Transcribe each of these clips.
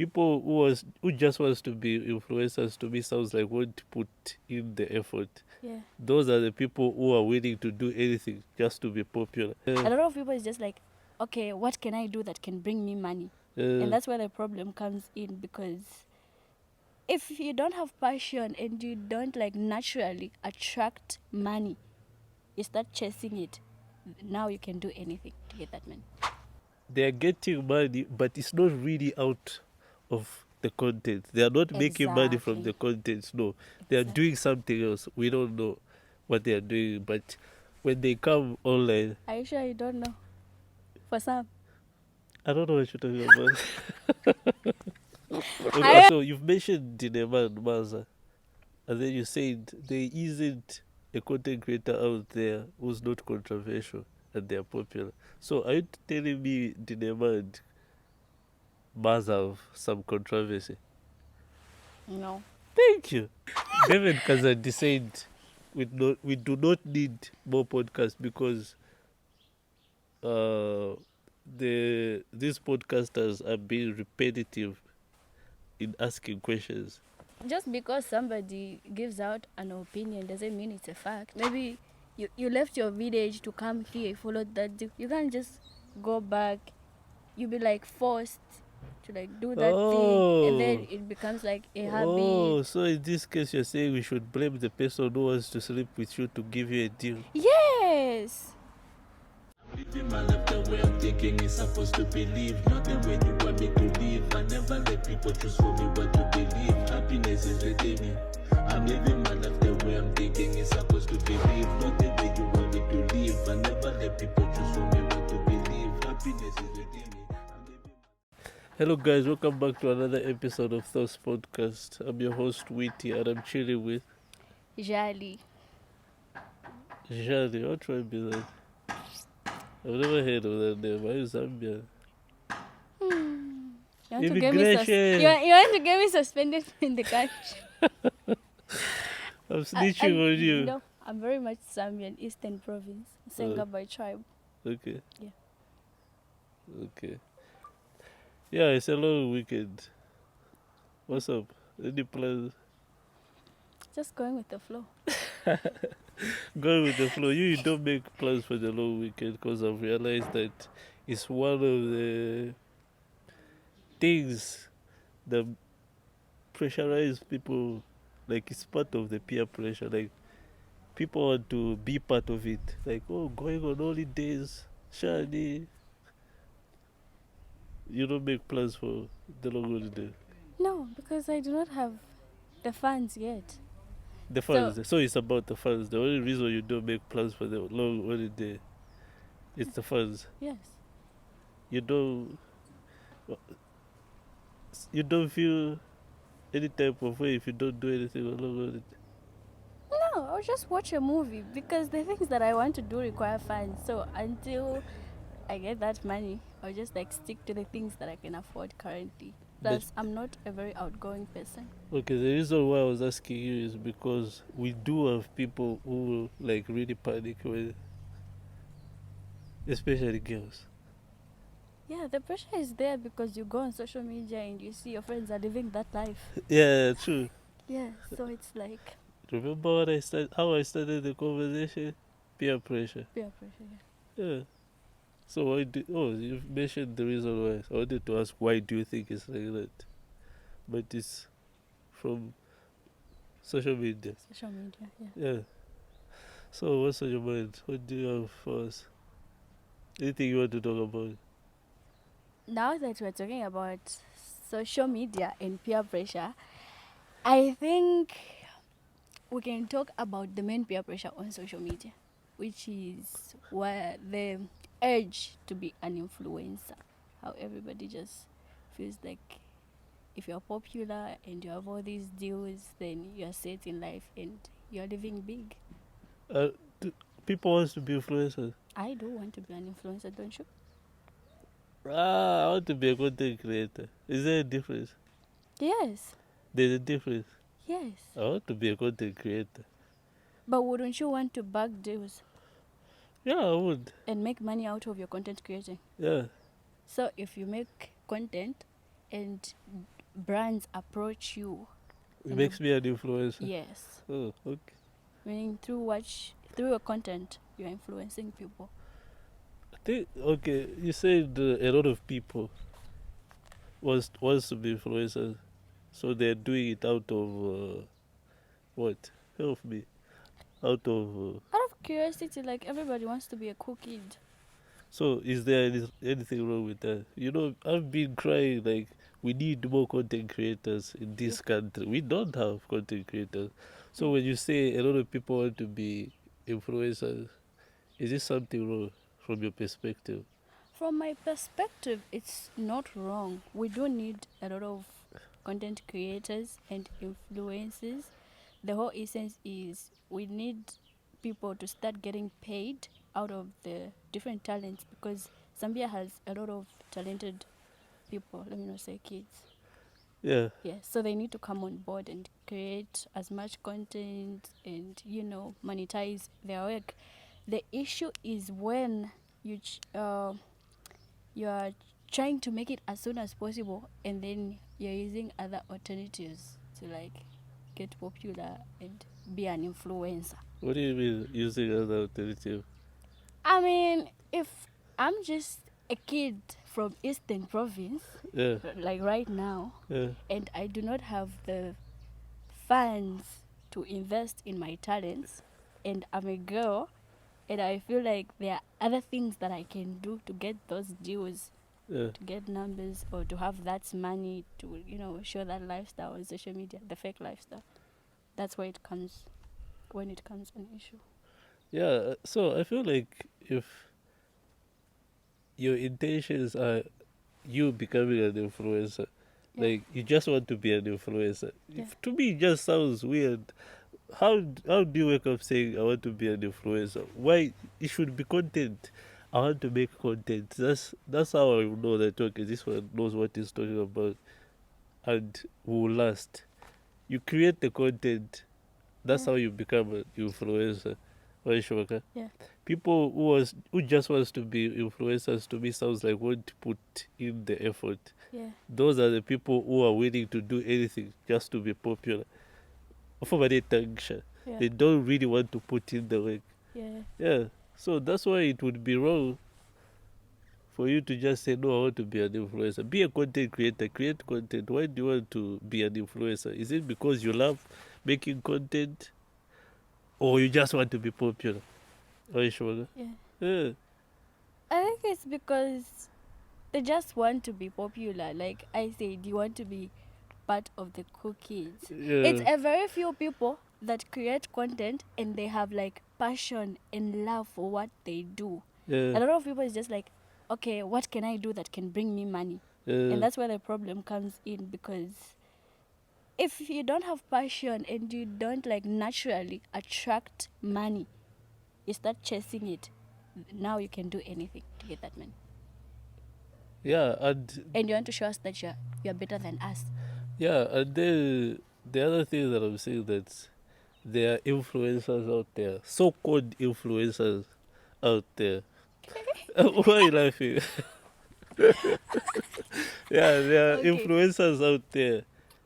People who just wants to be influencers, to me sounds like won't put in the effort. Yeah. Those are the people who are willing to do anything just to be popular. A lot of people is just like, okay, what can I do that can bring me money? And that's where the problem comes in, because if you don't have passion and you don't like naturally attract money, you start chasing it. Now you can do anything to get that money. They're getting money, but it's not really out of the content. They are not making money from the content. No, they are doing something else. We don't know what they are doing, but when they come online, Are you sure you don't know? For some. I don't know what you're talking about. Okay, so you've mentioned Dinema and Maza, and then you said there isn't a content creator out there who's not controversial and they're popular. So are you telling me Dinema and Maza have some controversy? No. Thank you. David Kazadi said we do not need more podcasts because these podcasters are being repetitive in asking questions. Just because somebody gives out an opinion doesn't mean it's a fact. Maybe you left your village to come here, you followed that. You can't just go back. You'll be like forced to like do that thing, and then it becomes like a habit. Oh, so in this case you're saying we should blame the person who wants to sleep with you to give you a deal? Yes. Living my life the way I'm thinking is supposed to believe. Not the way you want me to live. I never let people choose for me what to believe. Happiness is within me. I'm living my life the way I'm thinking is supposed to believe. Not the way you want me to live. I never let people choose for me what to believe. Happiness is within me. Hello guys, welcome back to another episode of Thoughts Podcast. I'm your host WittY and I'm chilling with Jali. Jali. What tribe is that? I've never heard of that name. Are you Zambian? You want to get me suspended in the country? I'm snitching on you. No, I'm very much Zambian, Eastern Province, Senga by tribe. Okay. Yeah. Okay. Yeah, it's a long weekend. What's up? Any plans? Just going with the flow. Going with the flow. You don't make plans for the long weekend because I've realized that it's one of the things that pressurize people. Like, it's part of the peer pressure. Like, people want to be part of it. Like, oh, going on holidays, shiny. You don't make plans for the long holiday. No, because I do not have the funds yet. The funds. So it's about the funds. The only reason you don't make plans for the long holiday is the funds. Yes. You don't feel any type of way if you don't do anything on long holiday. No, I'll just watch a movie because the things that I want to do require funds. So until I get that money, I'll just like stick to the things that I can afford currently. Plus, I'm not a very outgoing person. Okay, the reason why I was asking you is because we do have people who like really panic when, especially girls. Yeah, the pressure is there because you go on social media and you see your friends are living that life. Yeah, true. Yeah, so it's like Remember how I started the conversation? Peer pressure. peer pressure. Yeah. So you mentioned the reason why. I wanted to ask, why do you think it's like that? But it's from social media. Social media, Yeah. So what's on your mind? What do you have for us? Anything you want to talk about? Now that we're talking about social media and peer pressure, I think we can talk about the main peer pressure on social media, which is where the urge to be an influencer. How everybody just feels like if you're popular and you have all these deals, then you're set in life and you're living big. People want to be influencers. I do want to be an influencer, don't you? I want to be a content creator. Is there a difference? Yes. There's a difference. Yes. I want to be a content creator. But wouldn't you want to back deals? Yeah, I would. And make money out of your content creating? Yeah. So if you make content and brands approach you. It makes me an influencer. Yes. Oh, okay. Meaning through your content, you're influencing people. I think, okay, you said a lot of people wants to be influencers, so they're doing it out of what? Help me. Out of Out of curiosity, like everybody wants to be a cool kid. so is there anything wrong with that? You know, I've been crying like we need more content creators in this country. We don't have content creators. So when you say a lot of people want to be influencers, is this something wrong from your perspective? From my perspective, it's not wrong. We do need a lot of content creators and influencers. The whole essence is we need people to start getting paid out of the different talents, because Zambia has a lot of talented people, let me not say kids. Yeah. Yeah, so they need to come on board and create as much content and, monetize their work. The issue is when you are trying to make it as soon as possible, and then you're using other alternatives to like get popular and be an influencer. What do you mean using other alternative? I mean, if I'm just a kid from Eastern Province, Yeah. like right now, Yeah. and I do not have the funds to invest in my talents, and I'm a girl, and I feel like there are other things that I can do to get those deals, Yeah. to get numbers, or to have that money to, show that lifestyle on social media, the fake lifestyle. That's where it comes, when it comes an issue. Yeah. So I feel like if your intentions are you becoming an influencer, Yeah. like you just want to be an influencer. Yeah. To me, it just sounds weird. How do you wake up saying I want to be an influencer? Why it should be content? I want to make content. That's how I know that okay, this one knows what he's talking about, and will last. You create the content. That's Yeah. how you become an influencer. Right, Shoka? Yeah. People who just wants to be influencers, to me sounds like want to put in the effort. Yeah. Those are the people who are willing to do anything just to be popular. Yeah. They don't really want to put in the work. Yeah. Yeah. So that's why it would be wrong for you to just say, no, I want to be an influencer. Be a content creator, create content. Why do you want to be an influencer? Is it because you love making content, or you just want to be popular? Are you sure? Yeah. Yeah. I think it's because they just want to be popular. Like I said, you want to be part of the cool kids. Yeah. It's a very few people that create content and they have like passion and love for what they do. Yeah. A lot of people is just like, okay, what can I do that can bring me money? Yeah. And that's where the problem comes in, because if you don't have passion and you don't like naturally attract money, you start chasing it. Now you can do anything to get that money. Yeah, and You want to show us that you're better than us. yeah, and then the other thing that I'm saying that there are influencers out there, so-called influencers out there. Why are you laughing? Yeah, there are Okay. influencers out there.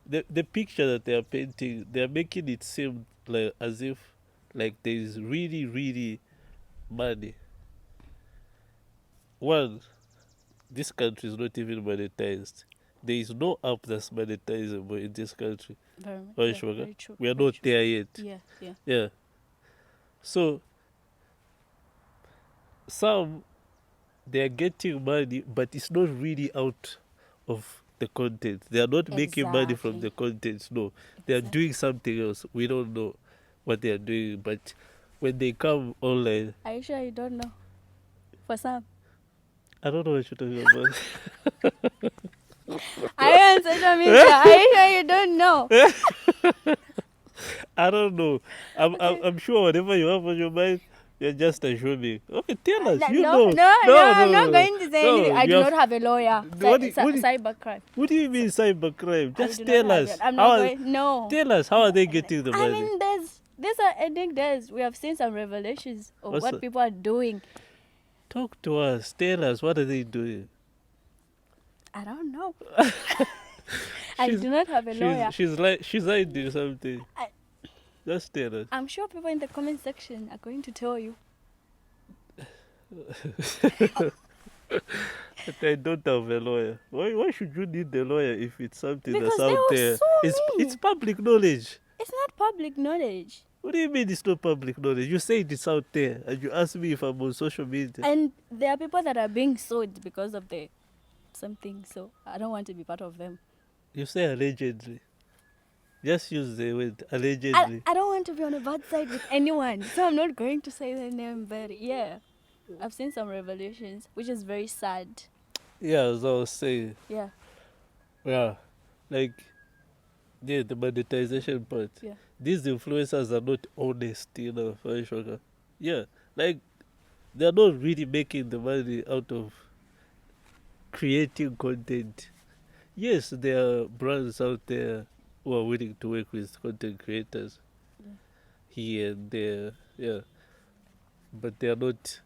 The picture that they are painting, they are making it seem like as if like there is really, really money. One, this country is not even monetized. There is no app that's monetizable in this country. Very much. Are you Yeah, sure? very true. We are very not true. there yet. Yeah, yeah. Yeah. So some they are getting money, but it's not really out of the content. They are not making money from the content. No, they are Exactly. doing something else. We don't know what they are doing, but when they come online, Are you sure you don't know? For some. I don't know what you're talking about. Are you on social media? Are you sure you don't know? I don't know. I'm sure whatever you have on your mind, you're just assuming. Okay, tell us. You know. No, I'm not going to say no, anything. I you do have- not have a lawyer. Cybercrime. What do you mean cybercrime? I Just do tell not have us. it. I'm How not are- going. No. Tell us, how are they getting the money? I mean, these are ending days. We have seen some revelations of What's what that? people are doing. Talk to us. Tell us, what are they doing? I don't know. I do not have a lawyer. She's hiding something. I- Just tell us. I'm sure people in the comment section are going to tell you. But I don't have a lawyer. Why should you need a lawyer if it's something Because that's they out will there? sue me. It's public knowledge. It's not public knowledge. What do you mean it's not public knowledge? You say it's out there, and you ask me if I'm on social media. And there are people that are being sued because of the something. So I don't want to be part of them. You say allegedly. Just use the word allegedly. I don't want to be on a bad side with anyone. So I'm not going to say their name. But yeah, I've seen some revelations, which is very sad. Yeah, as I was saying. Yeah. Yeah. Like, yeah, the monetization part. Yeah. These influencers are not honest, for sugar. Yeah. Like, they're not really making the money out of creating content. Yes, there are brands out there who are willing to work with content creators here and there, yeah. But they are not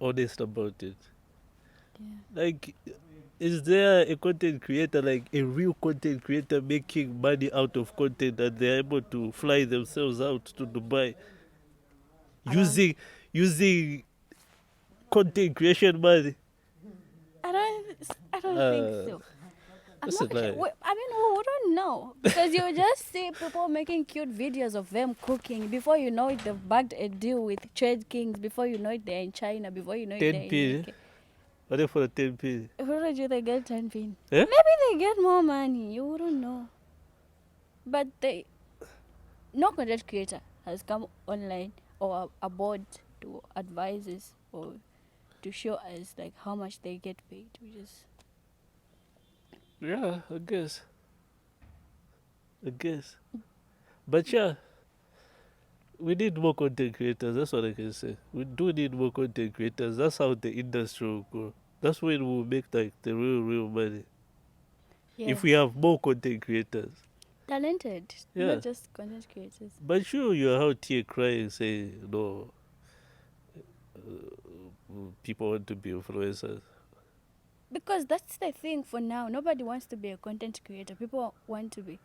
honest about it. Yeah. Like, is there a content creator, like a real content creator, making money out of content and they're able to fly themselves out to Dubai using content creation money? I don't think so. I'm That's not a lie. sure. I mean, we don't know. Because you just see people making cute videos of them cooking. Before you know it, they've bagged a deal with Trade Kings. Before you know it, they're in China. Before you know it, they're in 10p. UK. What if for a 10p? Who told you they get 10 pin? Eh? Maybe they get more money. You wouldn't know. But no content creator has come online or aboard to advise us or to show us like how much they get paid, which is Yeah, I guess. But yeah, we need more content creators. That's what I can say. We do need more content creators. That's how the industry will grow. That's when we'll make like the real money. yeah. If we have more content creators. Talented, Yeah. not just content creators. But sure, you're out here crying, saying, no, people want to be influencers. Because that's the thing for now. Nobody wants to be a content creator. People want to be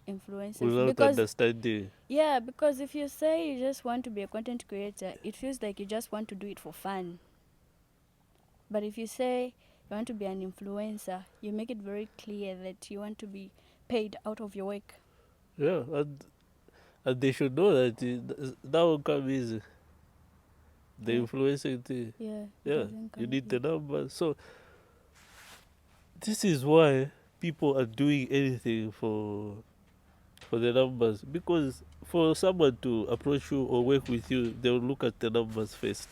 influencers. Without because understanding. yeah, because if you say you just want to be a content creator, it feels like you just want to do it for fun. But if you say you want to be an influencer, you make it very clear that you want to be paid out of your work. Yeah, and they should know that that will come easy. The Yeah. influencing thing. Yeah. it Yeah, doesn't you come need the easy. numbers. So this is why people are doing anything for the numbers. Because for someone to approach you or work with you, they will look at the numbers first.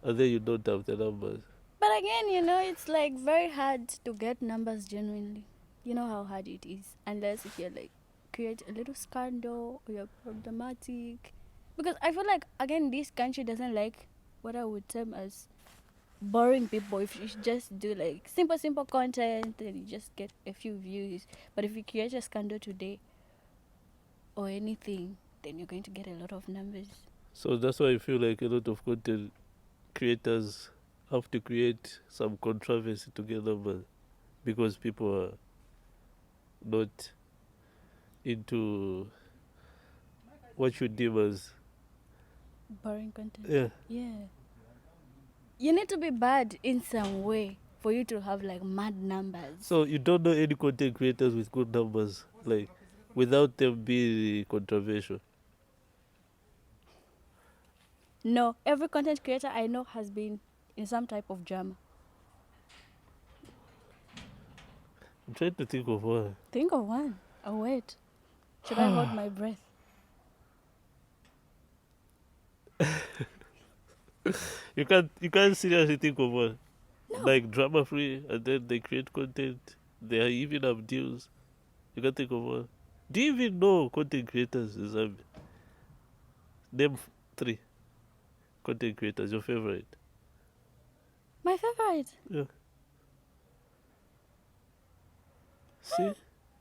And then you don't have the numbers. But again, it's like very hard to get numbers genuinely. You know how hard it is. Unless if you're like create a little scandal or you're problematic. Because I feel like again this country doesn't like what I would term as boring people. If you just do like simple content then you just get a few views. But if you create a scandal today or anything, then you're going to get a lot of numbers. So that's why I feel like a lot of content creators have to create some controversy to get numbers. Because people are not into what you deem as Boring content. yeah. Yeah. You need to be bad in some way for you to have like mad numbers. So you don't know any content creators with good numbers, like without them being controversial. No, every content creator I know has been in some type of drama. I'm trying to think of one. Think of one. Oh wait. Should I hold my breath? You can't seriously think of one. No. Like drama free, and then they create content. They are even have deals. You can't think of one. Do you even know content creators in Zambia? Name 3 content creators, your favorite. My favorite. Yeah. See?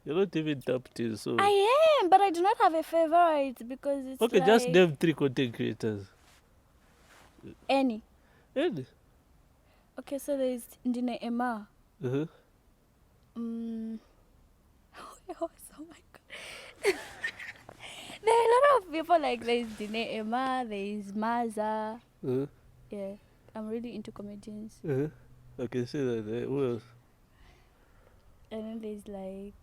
You're not even tapped in, so... I am, but I do not have a favorite because it's Okay, like just name 3 content creators. any. Any. Okay, so there's Ndine Emma. Uh-huh. Oh my god. There are a lot of people like there's Dine Emma, there's Maza. Uh-huh. Yeah, I'm really into comedians. Uh-huh. I can see that. Who else? And then there's like,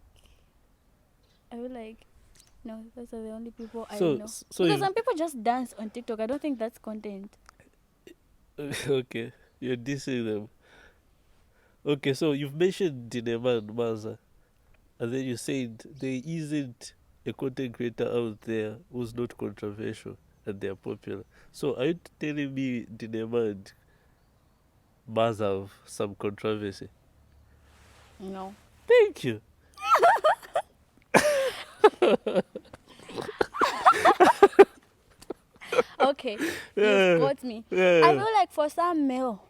I feel like, no, those are the only people I So, know. so Because you, some people just dance on TikTok. I don't think that's content. okay, you're dissing them. Okay, so you've mentioned Dinema and Maza, and then you said there isn't a content creator out there who's not controversial and they're popular. So are you telling me Dinema and Maza have some controversy? No. Thank you. Okay, Yeah. you've got me. Yeah. I feel like for some male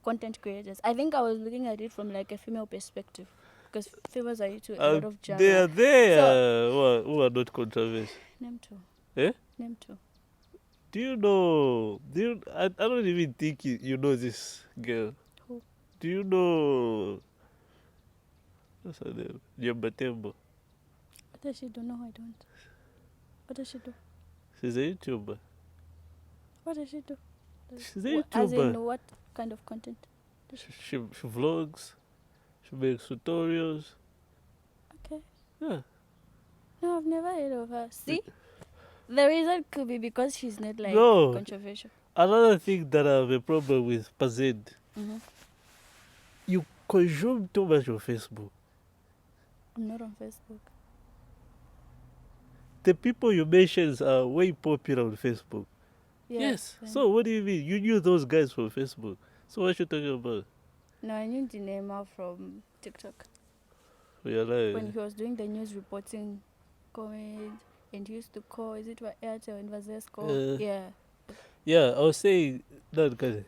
content creators, I think I was looking at it from like a female perspective. Because females are into a lot of They are drama. there who are not controversial. Name two. Eh? Name two. Do you know? I don't even think you know this girl. Who? Do you know? What's her name? Yambatembo. What does she do? No, I don't. What does she do? She's a YouTuber. What does she do? She's a As in YouTuber. what kind of content? She vlogs. She makes tutorials. Okay. Yeah. No, I've never heard of her. See? The reason could be because she's not like No. controversial. Another thing that I have a problem with Facade, Mm-hmm. you consume too much on Facebook. I'm not on Facebook. The people you mentioned are way popular on Facebook. Yes. Yeah. So what do you mean? You knew those guys from Facebook. So what you talking about? No, I knew Dinema from TikTok. You're like, When he was doing the news reporting comment and he used to call, is it what Airtel and Vazesco? Yeah. yeah, I was saying that guy.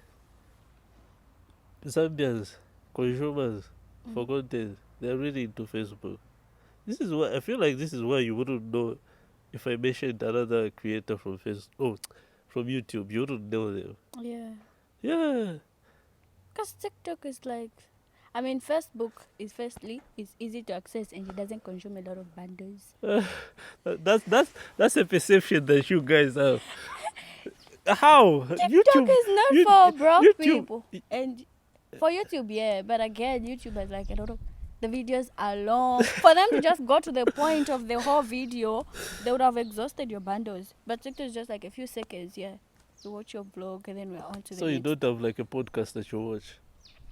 Zambians, consumers for content, they're really into Facebook. This is why I feel like this is why you wouldn't know if I mentioned another creator from from YouTube, you wouldn't know them. Yeah. Yeah. Because TikTok is like, I mean, Facebook is firstly, it's easy to access and it doesn't consume a lot of bundles. That's a perception that you guys have. How? TikTok is not for broke YouTube- people. And for YouTube, yeah. But again, YouTube has like a lot of, the videos are long. For them to just go to the point of the whole video, they would have exhausted your bundles. But TikTok is just like a few seconds, yeah. You watch your vlog and then we're on to the So you next. don't have like a podcast that you watch?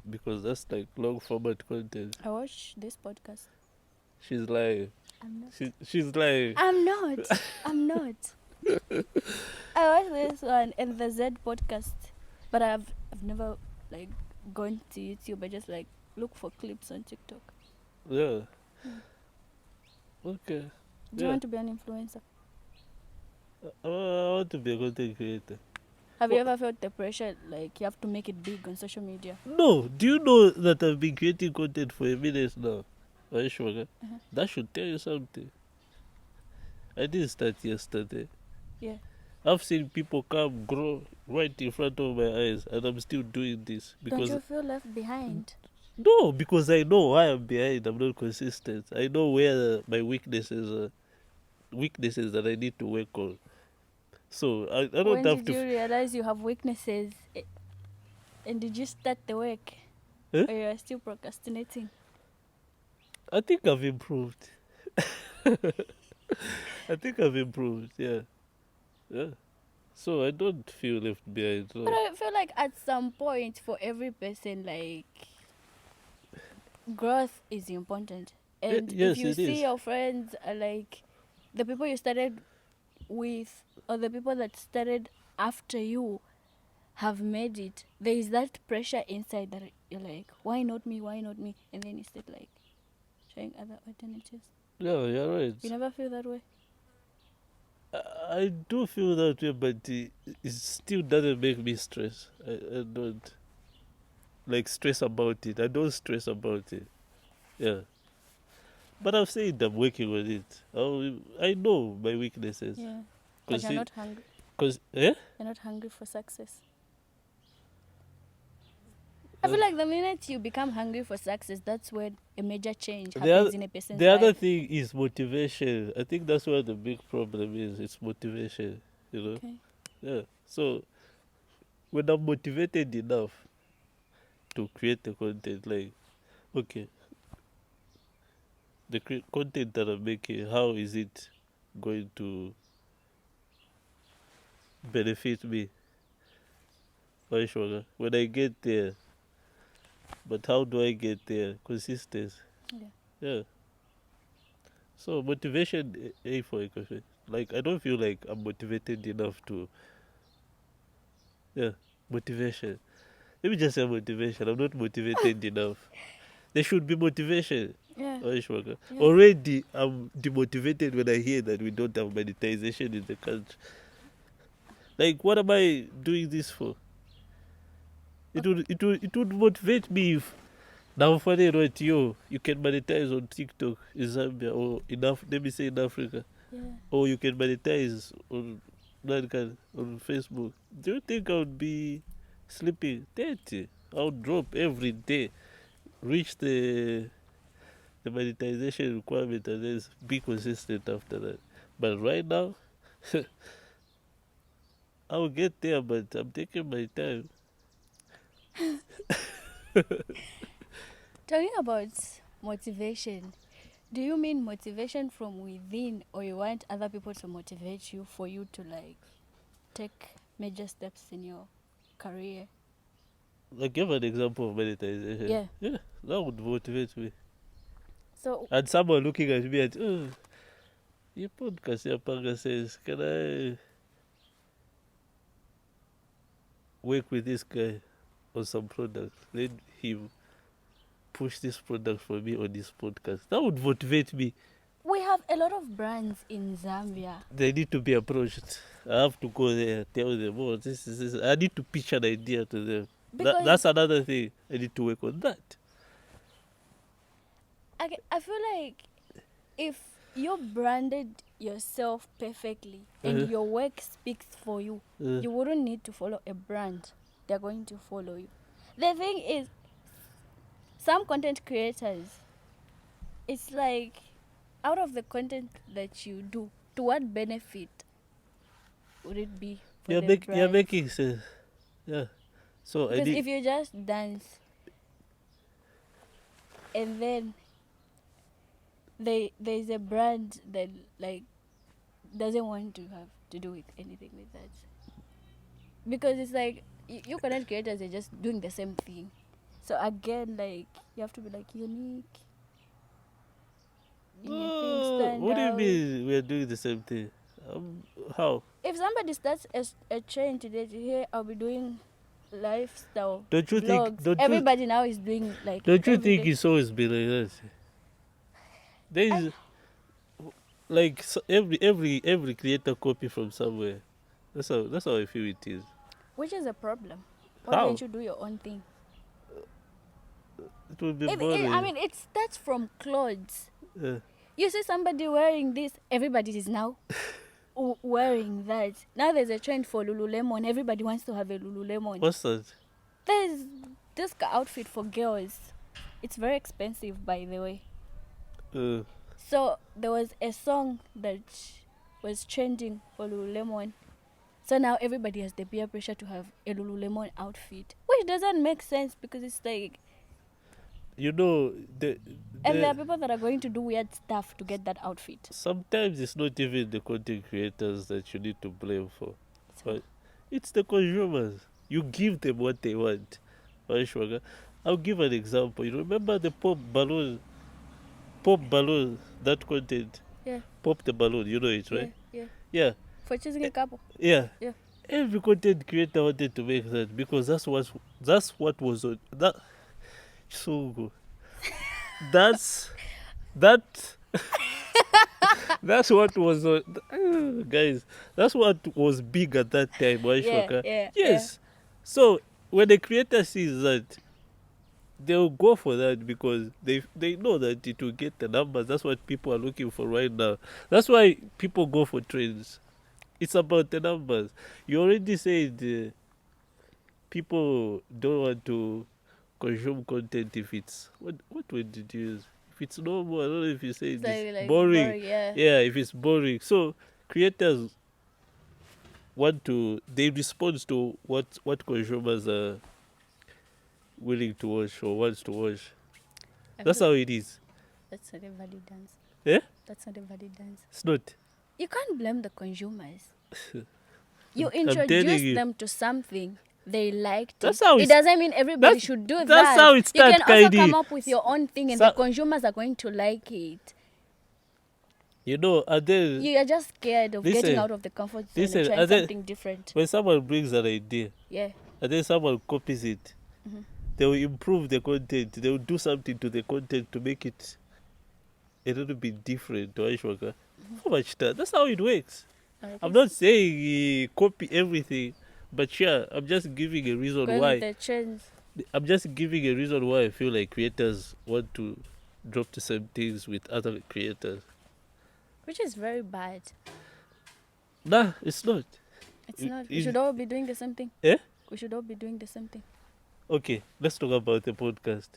Because that's like long format content. I watch this podcast. She's like, I'm not. she's like, I'm not. I'm not. I watch this one and the Z podcast, but I've never like gone to YouTube. I just like look for clips on TikTok. yeah. Okay. Do you want to be an influencer? I want to be a content creator. Have you ever felt the pressure like you have to make it big on social media? No, do you know that I've been creating content for a minute now? Are you sure? Uh-huh. That should tell you something. I didn't start yesterday. Yeah. I've seen people come grow right in front of my eyes, and I'm still doing this Don't because you feel left behind? no, because I know why I'm behind. I'm not consistent. I know where my weaknesses are, weaknesses that I need to work on. So I don't When have did you to. realize you have weaknesses? And did you start the work? Eh? Or you are still procrastinating? I think I've improved. I think I've improved. Yeah, yeah. So I don't feel left behind. So. But I feel like at some point for every person, like, growth is important. And yes, if you it see is. your friends are like the people you started with or the people that started after you have made it, there is that pressure inside that you're like, why not me? Why not me? And then you start like trying other alternatives. Yeah, you're right. You never feel that way? I do feel that way, but it still doesn't make me stress. I don't like stress about it. I don't stress about it. Yeah. But I've said I'm working on it. I know my weaknesses. Yeah. But you're not hungry. Cause, eh? You're not hungry for success. I feel like the minute you become hungry for success, that's when a major change The happens oth- in a person's the other life. thing is motivation. I think that's where the big problem is. It's motivation. You know. Okay. Yeah. So when I'm motivated enough to create the content, like, okay, the content that I'm making, how is it going to benefit me? Why sugar? When I get there, but how do I get there? Consistency. Yeah. Yeah. So motivation, A for a question. Like I don't feel like I'm motivated enough to. Yeah, motivation. Let me just say motivation. I'm not motivated enough. There should be motivation. Yeah. Why sugar? Yeah. Already, I'm demotivated when I hear that we don't have monetization in the country. Like, what am I doing this for? It would motivate me if now funny right you can monetize on TikTok in Zambia or let me say in Africa, Yeah. or you can monetize on on Facebook. Do you think I would be sleeping 30? I would drop every day, reach the monetization requirement, and then be consistent after that. But right now, I will get there, but I'm taking my time. Talking about motivation, do you mean motivation from within, or you want other people to motivate you for you to like take major steps in your career? Like, give an example of monetization. Yeah. Yeah, that would motivate me. So And someone looking at me and, oh, your podcast, your panga says, can I work with this guy on some product? Let him push this product for me on this podcast. That would motivate me. we have a lot of brands in Zambia. They need to be approached. I have to go there, tell them, oh, this is this. I need to pitch an idea to them. Because That's another thing. I need to work on that. I feel like if you branded yourself perfectly and your work speaks for you, you wouldn't need to follow a brand. They're going to follow you. The thing is, some content creators, it's like, out of the content that you do, to what benefit would it be for the You're brand? making sense. Yeah. So Because if you just dance and then there's a brand that like doesn't want to have to do with anything with that, because it's like you content creators are just doing the same thing. So again, like, you have to be like unique in your thing, stand what do you out. mean we're doing the same thing? How? If somebody starts a trend today to hear I'll be doing lifestyle Don't you vlogs, think? everybody now is doing like. Don't you every think day. it's always been like that? There is like every creator copy from somewhere. That's how I feel it is. Which is a problem? Why How? don't you do your own thing? It would be boring. I mean, it starts from clothes. Yeah. You see somebody wearing this, everybody is now wearing that. Now there's a trend for Lululemon. Everybody wants to have a Lululemon. What's that? There's this outfit for girls. It's very expensive, by the way. So there was a song that was trending for Lululemon. So now everybody has the peer pressure to have a Lululemon outfit, which doesn't make sense, because it's like, You know, and there are people that are going to do weird stuff to get that outfit. sometimes it's not even the content creators that you need to blame for, but it's the consumers. You give them what they want. Right, Sugar? I'll give an example. You remember the pop balloon, that content? Yeah. Pop the balloon, you know it, right? Yeah. Yeah. For choosing a couple. Yeah. Yeah. Every content creator wanted to make that because that's what was on that. So good. That's that's what was on, guys. That's what was big at that time. Right, Shoka? Yes. So when the creator sees that, they'll go for that because they know that it will get the numbers. That's what people are looking for right now. That's why people go for trends. It's about the numbers. You already said people don't want to consume content if it's what word did you use? If it's normal, I don't know if you say It's this like boring. yeah. Yeah, if it's boring. So creators they respond to what consumers are willing to watch or wants to watch. I That's feel how it is. that's not a valid answer. Yeah? That's not a valid answer. It's not. You can't blame the consumers. You I'm telling introduce you. them to something they liked. That's how It it's- doesn't mean everybody that's- should do that. that's how it You can starts, also Kaidi. come up with your own thing, and the consumers are going to like it. You know, and then You are just scared of Listen, getting out of the comfort zone listen, and trying and then- something different. when someone brings an idea Yeah. and then someone copies it, Mhm. they will improve the content. They will do something to the content to make it a little bit different. How much time? That's how it works. I'm not saying copy everything, but yeah, I'm just giving a reason going why. with the trends. I'm just giving a reason why I feel like creators want to drop the same things with other creators. Which is very bad. Nah, it's not. It's It- not. We it- should all be doing the same thing. Eh? We should all be doing the same thing. Okay, let's talk about the podcast.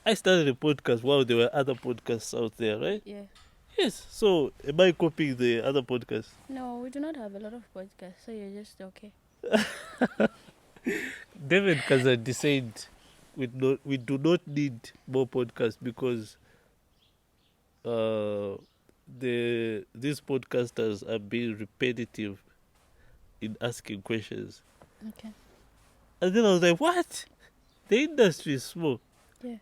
I started a podcast while there were other podcasts out there, right? Yeah. Yes. So, am I copying the other podcasts? No, we do not have a lot of podcasts, so you're just okay. David Kazadi said we do not need more podcasts because these podcasters are being repetitive in asking questions. Okay. And then I was like, what? The industry is small. Yeah.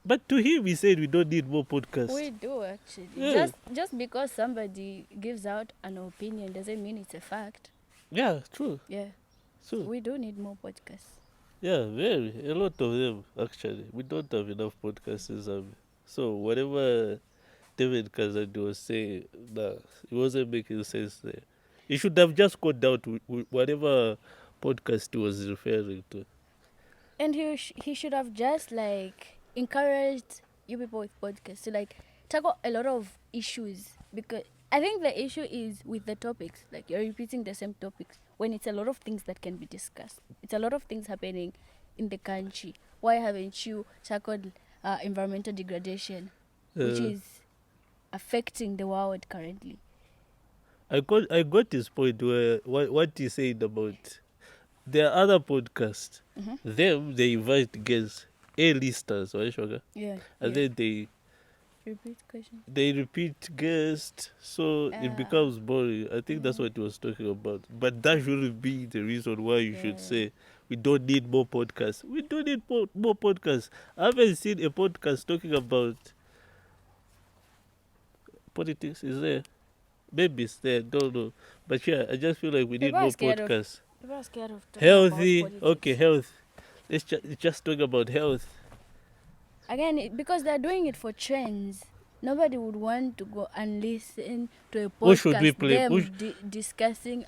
But to him, he said we don't need more podcasts. We do actually. Yeah. Just because somebody gives out an opinion doesn't mean it's a fact. Yeah, true. Yeah. So, We do need more podcasts. yeah, very. A lot of them, actually. We don't have enough podcasts in Zambia. So, whatever David Kazadi was saying, nah, it wasn't making sense there. He should have just got down to whatever podcast he was referring to. And he should have just like encouraged you people with podcasts to like tackle a lot of issues, because I think the issue is with the topics. Like you're repeating the same topics when it's a lot of things that can be discussed. It's a lot of things happening in the country. Why haven't you tackled environmental degradation, which is affecting the world currently? I got his point where what he said about there are other podcasts. Mm-hmm. They invite guests, A-listers, right, Sugar? Yeah. And then they Repeat question. repeat guests, so it becomes boring. I think that's what he was talking about. But that shouldn't be the reason why you should say we don't need more podcasts. We don't need more podcasts. I haven't seen a podcast talking about politics. Is there? Maybe it's there. Don't know. But yeah, I just feel like we need People are more scared of podcasts. People are scared of talking Healthy. about politics. Okay, health. Let's just talk about health. Again, because they're doing it for trends. Nobody would want to go and listen to a podcast. Who should we play? Them discussing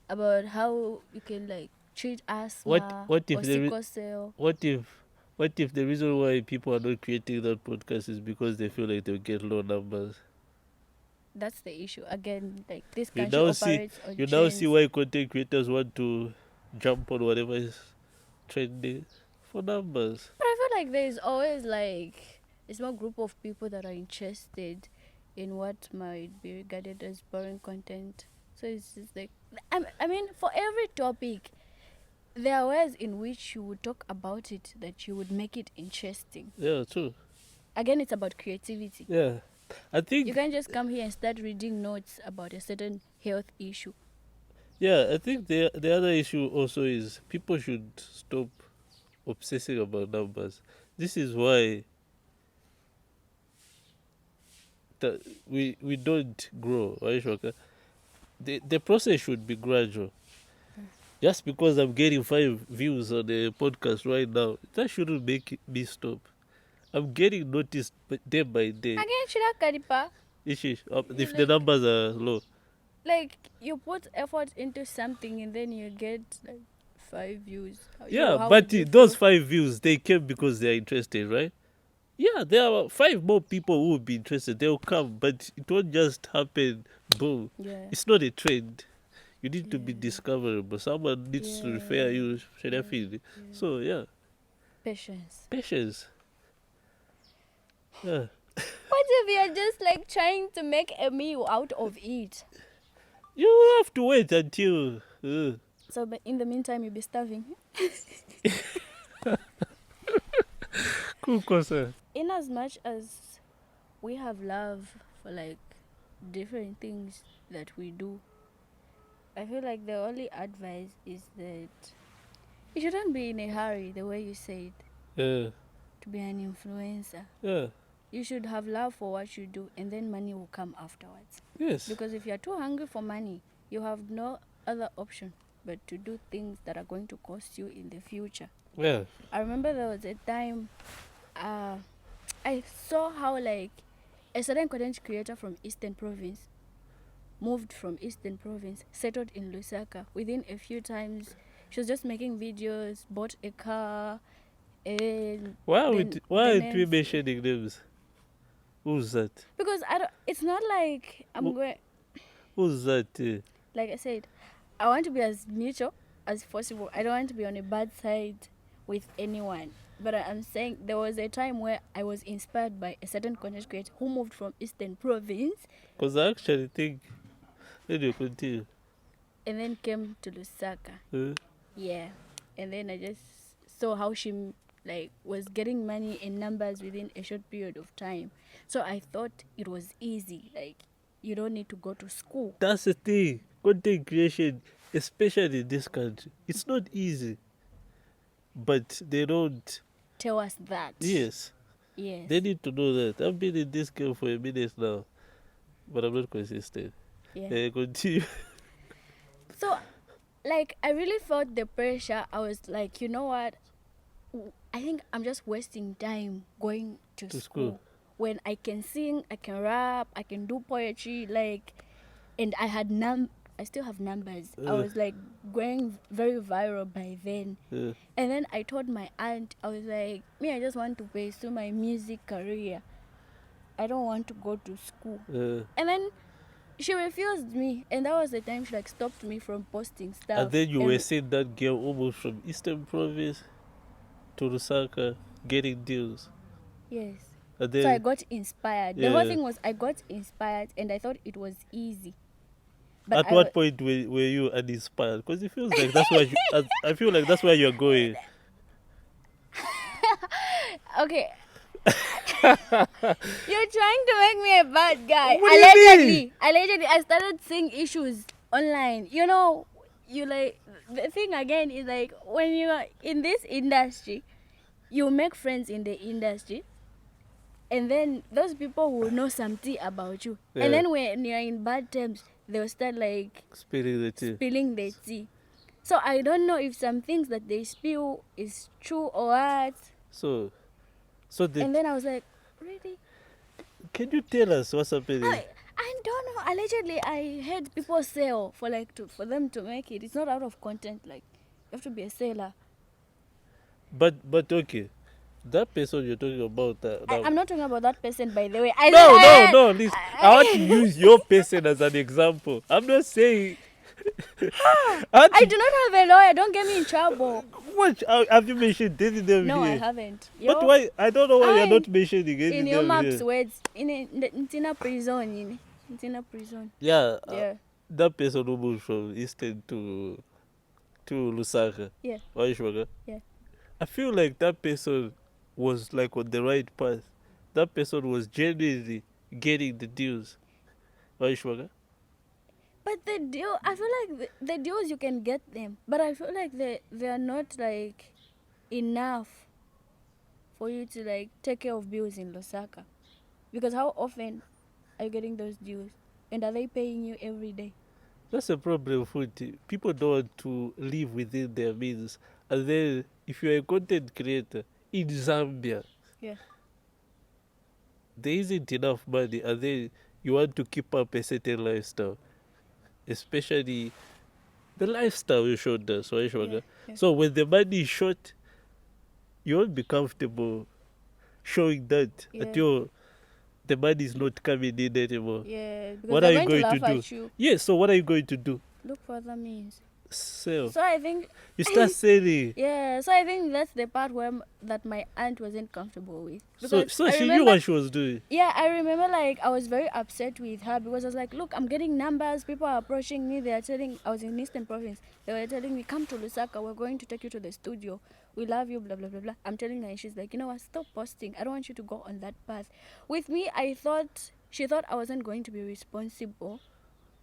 about how you can like treat asthma What if or there sickle cell. What if the reason why people are not creating that podcast is because they feel like they'll get low numbers? That's the issue. Again, like this You country now operates on you now trends. see why content creators want to jump on whatever is trending for numbers. But I feel like there is always like a small group of people that are interested in what might be regarded as boring content. So it's just like, I mean, for every topic, there are ways in which you would talk about it that you would make it interesting. Yeah, true. Again, it's about creativity. Yeah. I think You can't just come here and start reading notes about a certain health issue. I think the other issue also is people should stop obsessing about numbers. This is why we don't grow, right, Shoka? The process should be gradual. Just because I'm getting 5 views on the podcast right now, that shouldn't make me stop. I'm getting noticed day by day. Again, Shira Karipa, If the numbers are low. like you put effort into something and then you get like 5 views. Yeah, How but would you those feel? 5 views, they came because they're interested, right? Yeah, there are 5 more people who will be interested. They'll come, but it won't just happen, boom. Yeah. It's not a trend. You need to be discoverable. Someone needs to refer you, Sharafi. So, yeah. Patience. Patience. Yeah. What if you're just like trying to make a meal out of it? You have to wait until. So, but in the meantime, you'll be starving. Cool, cosa. In as much as we have love for like different things that we do, I feel like the only advice is that you shouldn't be in a hurry, the way you said, Yeah. to be an influencer. Yeah. You should have love for what you do, and then money will come afterwards. Yes. Because if you're too hungry for money, you have no other option but to do things that are going to cost you in the future. Yeah. I remember there was a time I saw how like a certain content creator from Eastern Province moved from Eastern Province, settled in Lusaka. Within a few times, she was just making videos, bought a car, and Why then aren't we next- mentioning names? Who's that? because I don't, it's not like I'm going. Who's that? Like I said, I want to be as neutral as possible. I don't want to be on a bad side with anyone. But I'm saying there was a time where I was inspired by a certain content creator who moved from Eastern Province Because I actually think. Anyway, continue. and then came to Lusaka. Yeah. And then I just saw how she like was getting money in numbers within a short period of time. So I thought it was easy. Like you don't need to go to school. That's the thing. Content creation, especially in this country, it's not easy. But they don't. Tell us that. Yes. Yes. They need to know that. I've been in this game for a minute now, but I'm not consistent. Yeah. Continue. So, like, I really felt the pressure. I was like, you know what? I think I'm just wasting time going to school when I can sing, I can rap, I can do poetry, like, and I had I still have numbers. I was like going very viral by then. Yeah. And then I told my aunt, I was like, me, I just want to pursue my music career. I don't want to go to school. And then she refused me, and that was the time she like stopped me from posting stuff. And then you were seeing that girl almost from Eastern Province to Lusaka getting deals. Yes. And then, So I got inspired. The Yeah. whole thing was I got inspired, and I thought it was easy. But at what point were you uninspired? Because it feels like that's where I feel like that's where you're going. Okay. You're trying to make me a bad guy. What do you mean? Allegedly, I started seeing issues online. You know, you like the thing again is like when you are in this industry, you make friends in the industry, and then those people will know something about you. Yeah. And then when you're in bad terms, they'll start like Spilling the tea. spilling the tea. So I don't know if some things that they spill is true or what. So And then I was like, really? can you tell us what's happening? I don't know. Allegedly, I heard people sell for like for them to make it. It's not out of content. Like you have to be a seller. But okay, that person you're talking about. I'm not talking about that person, by the way. No. Listen, I want to use your person as an example. I'm not saying. I do not have a lawyer. Don't get me in trouble. What have you mentioned any name No, here? I haven't. But why? I don't know why you're I- not mentioning any In your name map's here. words, in a prison, in a prison. Yeah, Yeah. that person who moved from Eastern to Lusaka. Yeah. Why Sugar? Yeah. I feel like that person was like on the right path. That person was genuinely getting the deals. Why Sugar? But the deal, I feel like the deals you can get them, but I feel like they are not like enough for you to like take care of bills in Lusaka. Because how often are you getting those deals, and are they paying you every day? That's a problem for it. People don't want to live within their means. And then if you're a content creator in Zambia, Yeah. there isn't enough money, and then you want to keep up a certain lifestyle. Especially the lifestyle you showed us, right, Sugar? Yeah. So when the money is short, you won't be comfortable showing that Yeah. the money is not coming in anymore. Yeah. Because What they're are you going to going to laugh do? at you. Yeah, so what are you going to do? Look for other means. Sell. So I think You start selling. yeah. So I think that's the part where that my aunt wasn't comfortable with. Because So I she knew remember, what she was doing. yeah, I remember like I was very upset with her because I was like, look, I'm getting numbers. People are approaching me. They are telling, I was in Eastern Province. They were telling me, come to Lusaka. We're going to take you to the studio. We love you, blah, blah, blah, blah. I'm telling her, and she's like, you know what, stop posting. I don't want you to go on that path. With me, she thought I wasn't going to be responsible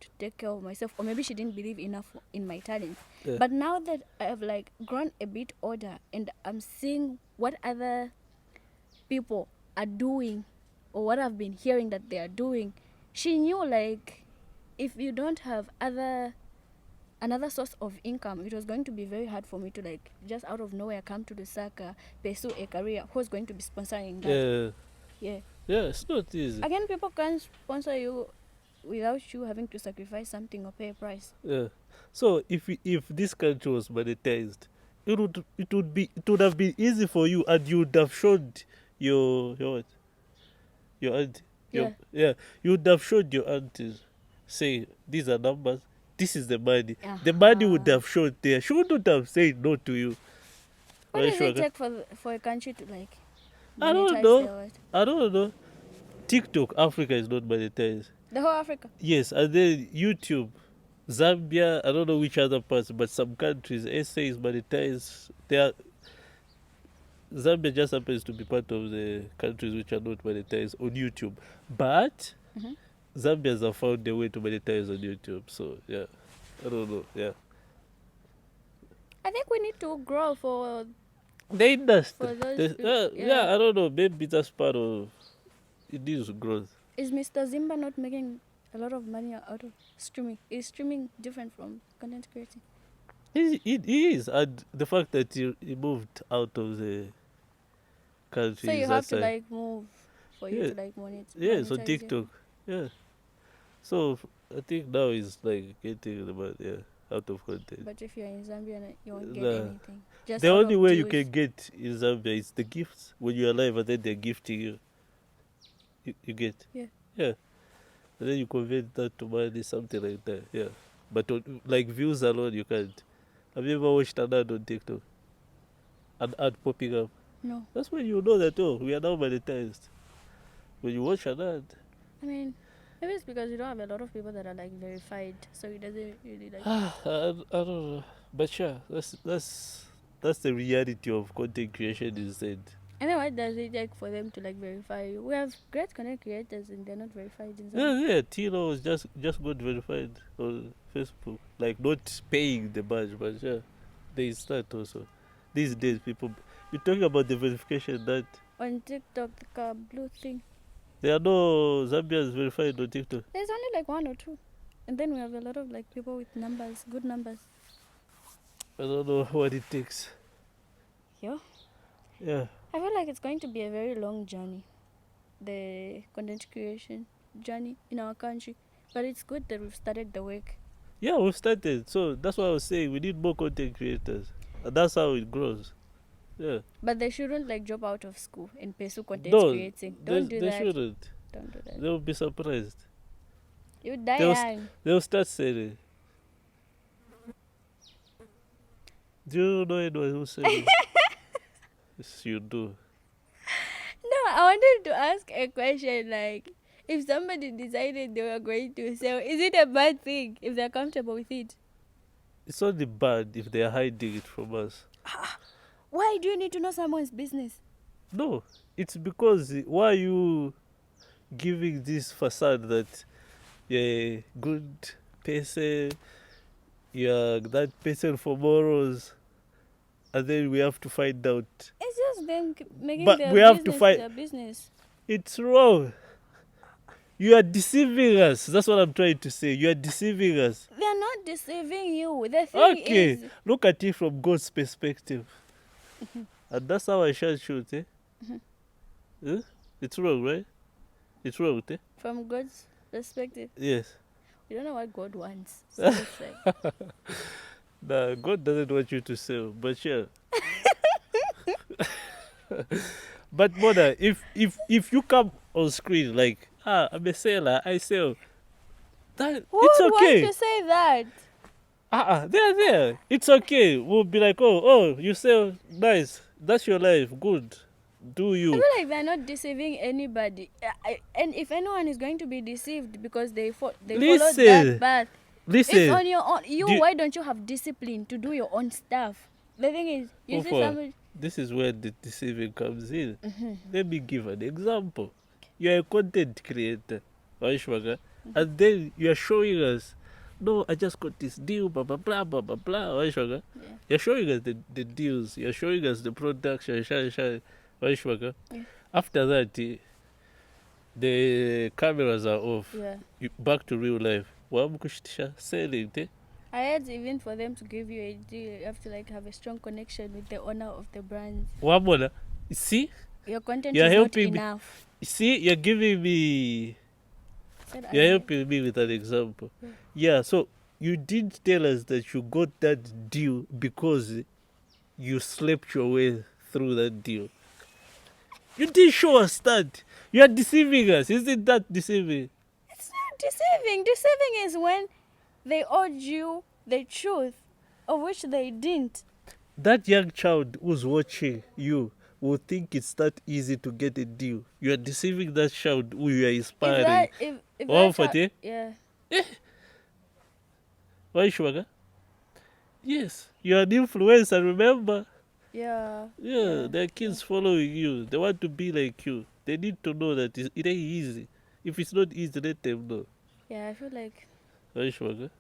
to take care of myself, or maybe she didn't believe enough in my talent. Yeah. But now that I have like grown a bit older and I'm seeing what other people are doing or what I've been hearing that they are doing, she knew like if you don't have another source of income, it was going to be very hard for me to like just out of nowhere come to Lusaka, pursue a career. Who's going to be sponsoring that? Yeah. Yeah. It's not easy. Again, people can't sponsor you without you having to sacrifice something or pay a price. Yeah. So if this country was monetized, it would have been easy for you, and you would have showed your what? Your aunt. Yeah. You would have showed your aunties, say these are numbers. This is the money. The money would have showed there. She wouldn't have said no to you. What Are you does sure? it take for a country to like I don't monetize know. their what? I don't know. TikTok, Africa is not monetized. The whole Africa. Yes, and then YouTube, Zambia, I don't know which other parts, but some countries, SA is monetized. Zambia just happens to be part of the countries which are not monetized on YouTube. But Zambians have found a way to monetize on YouTube. So, yeah, I don't know. Yeah. I think we need to grow for The industry. For those people, yeah, I don't know. Maybe that's part of it needs growth. Is Mr. Zimba not making a lot of money out of streaming? Is streaming different from content creating? It is. And the fact that he moved out of the country. So you is have to outside. like move for you to like monetize. Yes, on monetize it. TikTok. Yeah. So I think now it's like getting out of content. But if you're in Zambia, you won't get Nah. anything. Just The out only of way you dues. can get in Zambia is the gifts. When you're alive and then they're gifting you. You get? Yeah. Yeah. And then you convert that to money, something like that. Yeah. But like views alone, you can't. Have you ever watched an ad on TikTok? An ad popping up? No. That's when you know that, we are now monetized. When you watch an ad. I mean, maybe it's because you don't have a lot of people that are like verified, so it doesn't really like. I don't know. But yeah, that's the reality of content creation instead. And then what does it take for them to like verify you? We have great content creators and they're not verified in Zambia. Yeah, Tino was just got verified on Facebook. Like not paying the badge, but yeah, there is that also. These days, people, you're talking about the verification that On TikTok, the blue thing. there are no Zambians verified on TikTok. There's only like one or two. And then we have a lot of like people with numbers, good numbers. I don't know what it takes. Yeah. Yeah. I feel like it's going to be a very long journey, the content creation journey in our country. But it's good that we've started the work. Yeah, we've started. So that's why I was saying we need more content creators. And that's how it grows. Yeah. But they shouldn't like drop out of school and pursue content No, creating. Don't do they that. shouldn't. Don't do that. They'll be surprised. You die They'll young. They'll start selling. Do you know anyone who's selling? Yes, you do. No, I wanted to ask a question like, if somebody decided they were going to sell, is it a bad thing if they're comfortable with it? It's only bad if they're hiding it from us. Why do you need to know someone's business? No, it's because why are you giving this facade that you're a good person, you're that person for morals, and then we have to find out. It's just them making But their we have to business fight- their business. It's wrong. You are deceiving us. That's what I'm trying to say. You are deceiving us. They're not deceiving you. The thing Okay, is, look at it from God's perspective. And that's how I shall shoot, eh? Eh? It's wrong, right? It's wrong, eh? from God's perspective, Yes. you don't know what God wants. So it's like, Nah, God doesn't want you to sell, but yeah. But mother, if you come on screen like, I'm a seller, I sell, that who it's would okay. want to say that? They're there. It's okay. We'll be like, oh, you say nice. That's your life. Good. Do I you? feel like they're not deceiving anybody. And if anyone is going to be deceived because they followed that path, it's Listen. on your own. Do- Why don't you have discipline to do your own stuff? The thing is, you see Ofa, somebody. this is where the deceiving comes in. Mm-hmm. Let me give an example. You're a content creator, Waishwaga, and then you're showing us, no, I just got this deal, blah, blah, blah, blah, blah, blah, Waishwaga. Yeah. You're showing us the deals, you're showing us the production, Waishwaga. Yeah. After that, the cameras are off. Yeah. Back to real life. Wamukushtisha, selling, I heard even for them to give you a deal, you have to like have a strong connection with the owner of the brand. Wamona, see? Your content You're is not helping me. enough. See, you're giving me... You're helping me with an example. Yeah, so you did tell us that you got that deal because you slept your way through that deal. You didn't show us that. You are deceiving us. Isn't that deceiving? It's not deceiving. Deceiving is when they owed you the truth, of which they didn't. That young child who's watching you will think it's that easy to get a deal. You are deceiving that child who you are inspiring. If Wow, that child- Fatih? yeah. Why, Shwaga? Yes, you're an influencer, remember? Yeah. Yeah, there are kids following you. They want to be like you. They need to know that it ain't easy. If it's not easy, let them know. Yeah, I feel like Right, Shwaga?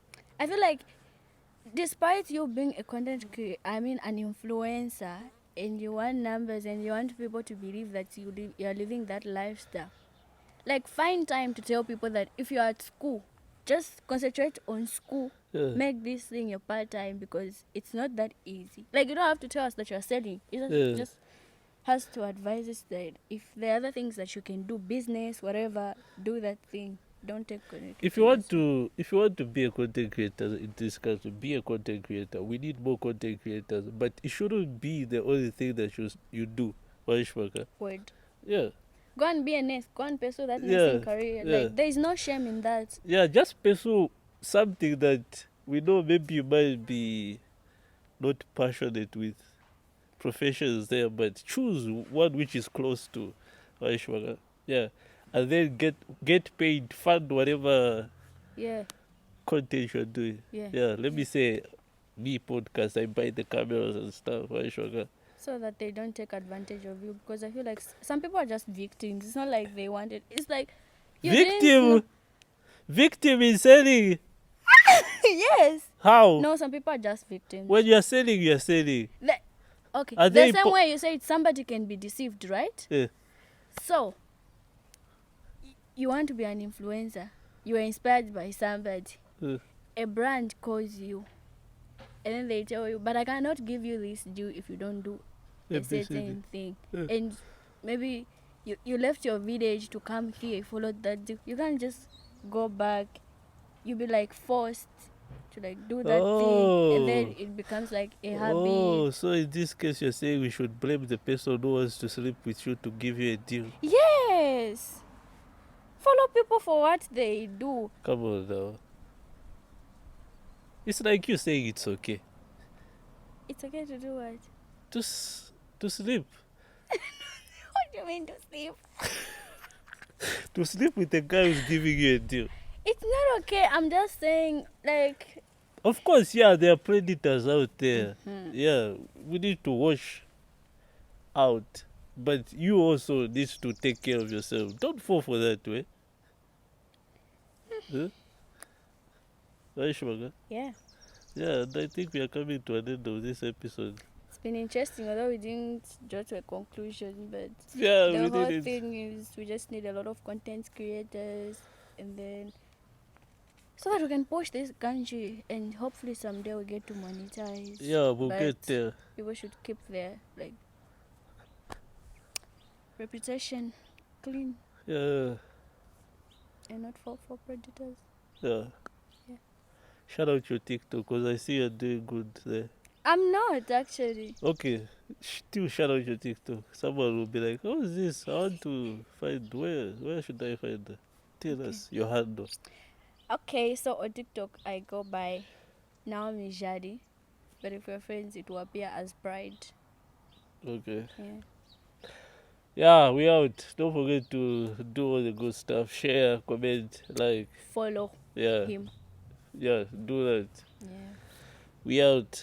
despite you being a content creator, an influencer, and you want numbers and you want people to believe that you're living that lifestyle, like find time to tell people that if you're at school, just concentrate on school. Yeah. Make this thing your part-time because it's not that easy. Like, you don't have to tell us that you're selling. You just has to advise us that if there are other things that you can do, business, whatever, do that thing. Don't take connect. If you want to be a content creator in this country, be a content creator. We need more content creators, but it shouldn't be the only thing that you do. Right, Shwaga? Word. Yeah. Go and be a nurse. Go and pursue that nursing career. Yeah. Like, there is no shame in that. Yeah, just pursue something that we know maybe you might be not passionate with professions there, but choose one which is close to Aishwaga. Yeah. And then get paid, fund whatever Yeah. content you're doing. Yeah. Let me say me podcast, I buy the cameras and stuff, Aishwaga. So that they don't take advantage of you, because I feel like some people are just victims. It's not like they want it. It's like you Victim is selling. Yes. How? No, some people are just victims. When you're selling, you're selling. Okay. Are The they same way you said somebody can be deceived, right? Yeah. So you want to be an influencer. You are inspired by somebody. A brand calls you, and then they tell you, but I cannot give you this due if you don't do a certain thing. And maybe you left your village to come here, you followed that deal. You can't just go back. You'll be like forced to like do that thing, and then it becomes like a habit. Oh, so in this case you're saying we should blame the person who wants to sleep with you to give you a deal. Yes. Follow people for what they do. Come on now. It's like you saying it's okay. It's okay to do what? To sleep. What do you mean to sleep? To sleep with a guy who's giving you a deal. It's not okay. I'm just saying, like... Of course, yeah, there are predators out there. Mhm. Yeah, we need to watch out. But you also need to take care of yourself. Don't fall for that way. Huh? Right, Shwaga? Yeah. Yeah, and I think we are coming to an end of this episode. It's been interesting, although we didn't draw to a conclusion, but Yeah, the we whole did it. thing is we just need a lot of content creators, and then so that we can push this country, and hopefully someday we get to monetize. Yeah, we'll But get there. people should keep their like reputation clean Yeah, and not fall for predators. yeah. Yeah. Shout out your TikTok because I see you're doing good there. I'm not actually. Okay, still shout out your TikTok. Someone will be like, "Oh, is this? I want to find where should I find that? Tell us your handle." Okay, so on TikTok I go by Now I'm Jali. But if we're friends, it will appear as Pride. Okay. Yeah. Yeah, we out. Don't forget to do all the good stuff. Share, comment, like. Follow Yeah. him. Yeah, do that. Yeah. We out.